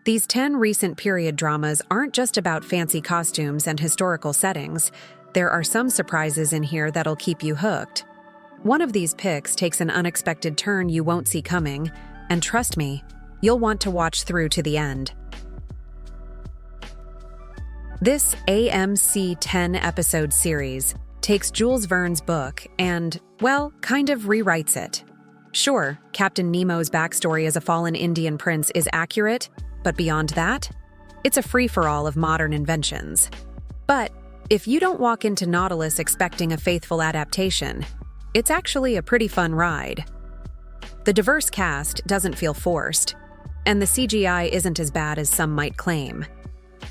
These 10 recent period dramas aren't just about fancy costumes and historical settings. There are some surprises in here that'll keep you hooked. One of these picks takes an unexpected turn you won't see coming, and trust me, you'll want to watch through to the end. This AMC 10-episode series takes Jules Verne's book and, well, kind of rewrites it. Sure, Captain Nemo's backstory as a fallen Indian prince is accurate, but beyond that, it's a free-for-all of modern inventions. But if you don't walk into Nautilus expecting a faithful adaptation, it's actually a pretty fun ride. The diverse cast doesn't feel forced, and the CGI isn't as bad as some might claim.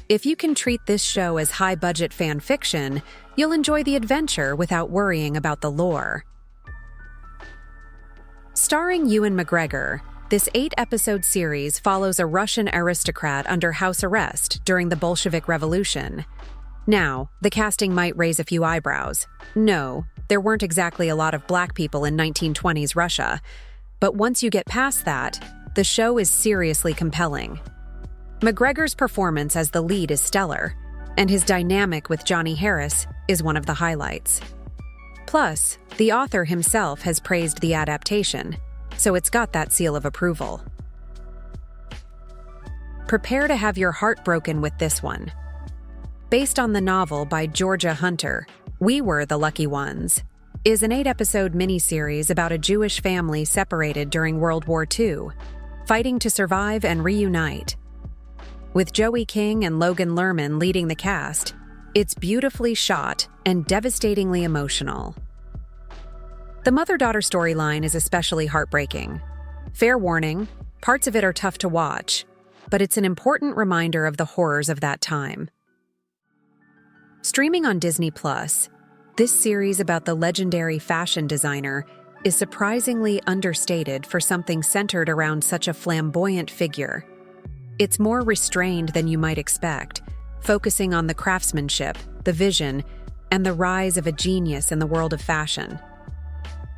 If you can treat this show as high-budget fan fiction, you'll enjoy the adventure without worrying about the lore. Starring Ewan McGregor, this 8-episode series follows a Russian aristocrat under house arrest during the Bolshevik Revolution. Now, the casting might raise a few eyebrows. No, there weren't exactly a lot of black people in 1920s Russia. But once you get past that, the show is seriously compelling. McGregor's performance as the lead is stellar, and his dynamic with Johnny Harris is one of the highlights. Plus, the author himself has praised the adaptation, so it's got that seal of approval. Prepare to have your heart broken with this one. Based on the novel by Georgia Hunter, We Were the Lucky Ones is an 8-episode miniseries about a Jewish family separated during World War II, fighting to survive and reunite. With Joey King and Logan Lerman leading the cast, it's beautifully shot and devastatingly emotional. The mother-daughter storyline is especially heartbreaking. Fair warning, parts of it are tough to watch, but it's an important reminder of the horrors of that time. Streaming on Disney+, this series about the legendary fashion designer is surprisingly understated for something centered around such a flamboyant figure. It's more restrained than you might expect, focusing on the craftsmanship, the vision, and the rise of a genius in the world of fashion.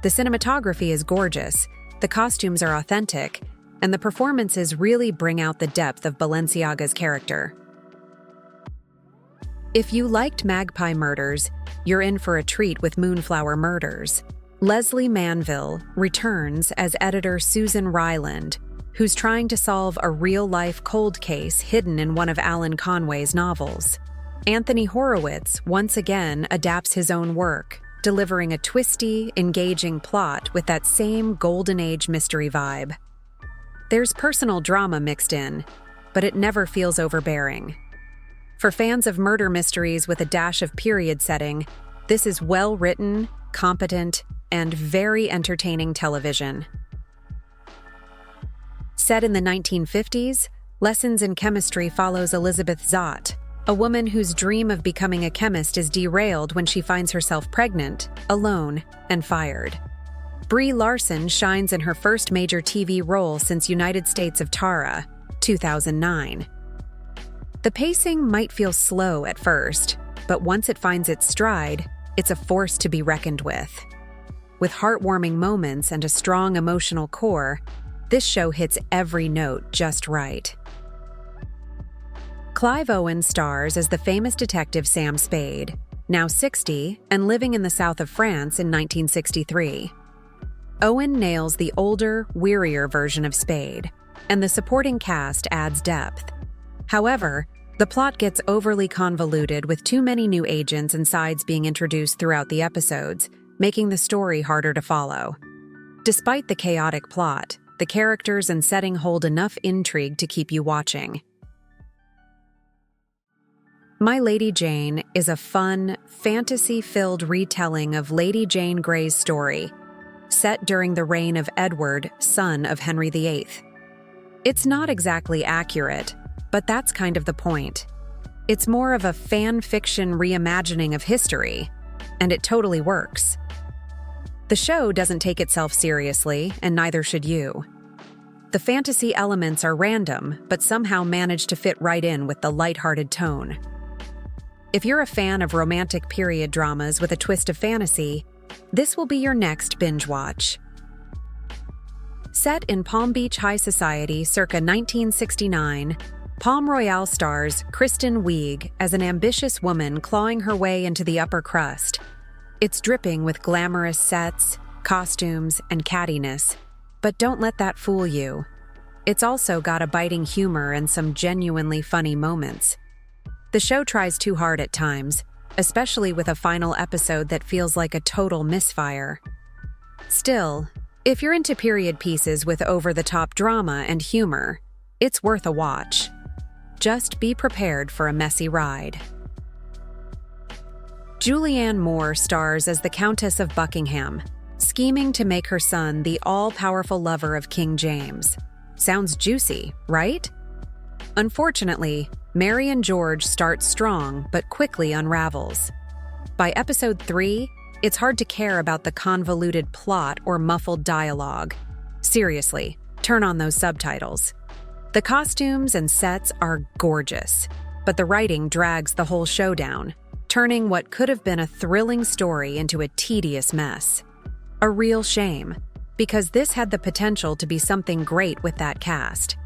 The cinematography is gorgeous, the costumes are authentic, and the performances really bring out the depth of Balenciaga's character. If you liked Magpie Murders, you're in for a treat with Moonflower Murders. Leslie Manville returns as editor Susan Ryland, who's trying to solve a real-life cold case hidden in one of Alan Conway's novels. Anthony Horowitz once again adapts his own work, delivering a twisty, engaging plot with that same Golden Age mystery vibe. There's personal drama mixed in, but it never feels overbearing. For fans of murder mysteries with a dash of period setting, this is well-written, competent, and very entertaining television. Set in the 1950s, Lessons in Chemistry follows Elizabeth Zott, a woman whose dream of becoming a chemist is derailed when she finds herself pregnant, alone, and fired. Brie Larson shines in her first major TV role since United States of Tara, 2009. The pacing might feel slow at first, but once it finds its stride, it's a force to be reckoned with. With heartwarming moments and a strong emotional core, this show hits every note just right. Clive Owen stars as the famous detective Sam Spade, now 60 and living in the south of France in 1963. Owen nails the older, wearier version of Spade, and the supporting cast adds depth. However, the plot gets overly convoluted with too many new agents and sides being introduced throughout the episodes, making the story harder to follow. Despite the chaotic plot, the characters and setting hold enough intrigue to keep you watching. My Lady Jane is a fun, fantasy-filled retelling of Lady Jane Grey's story, set during the reign of Edward, son of Henry VIII. It's not exactly accurate, but that's kind of the point. It's more of a fan fiction reimagining of history, and it totally works. The show doesn't take itself seriously, and neither should you. The fantasy elements are random, but somehow manage to fit right in with the lighthearted tone. If you're a fan of romantic period dramas with a twist of fantasy, this will be your next binge watch. Set in Palm Beach high society circa 1969, Palm Royale stars Kristen Wiig as an ambitious woman clawing her way into the upper crust. It's dripping with glamorous sets, costumes, and cattiness, but don't let that fool you. It's also got a biting humor and some genuinely funny moments. The show tries too hard at times, especially with a final episode that feels like a total misfire. Still, if you're into period pieces with over-the-top drama and humor, it's worth a watch. Just be prepared for a messy ride. Julianne Moore stars as the Countess of Buckingham, scheming to make her son the all-powerful lover of King James. Sounds juicy, right? Unfortunately, Mary and George start strong but quickly unravels. By episode 3, it's hard to care about the convoluted plot or muffled dialogue. Seriously, turn on those subtitles. The costumes and sets are gorgeous, but the writing drags the whole show down, turning what could have been a thrilling story into a tedious mess. A real shame, because this had the potential to be something great with that cast.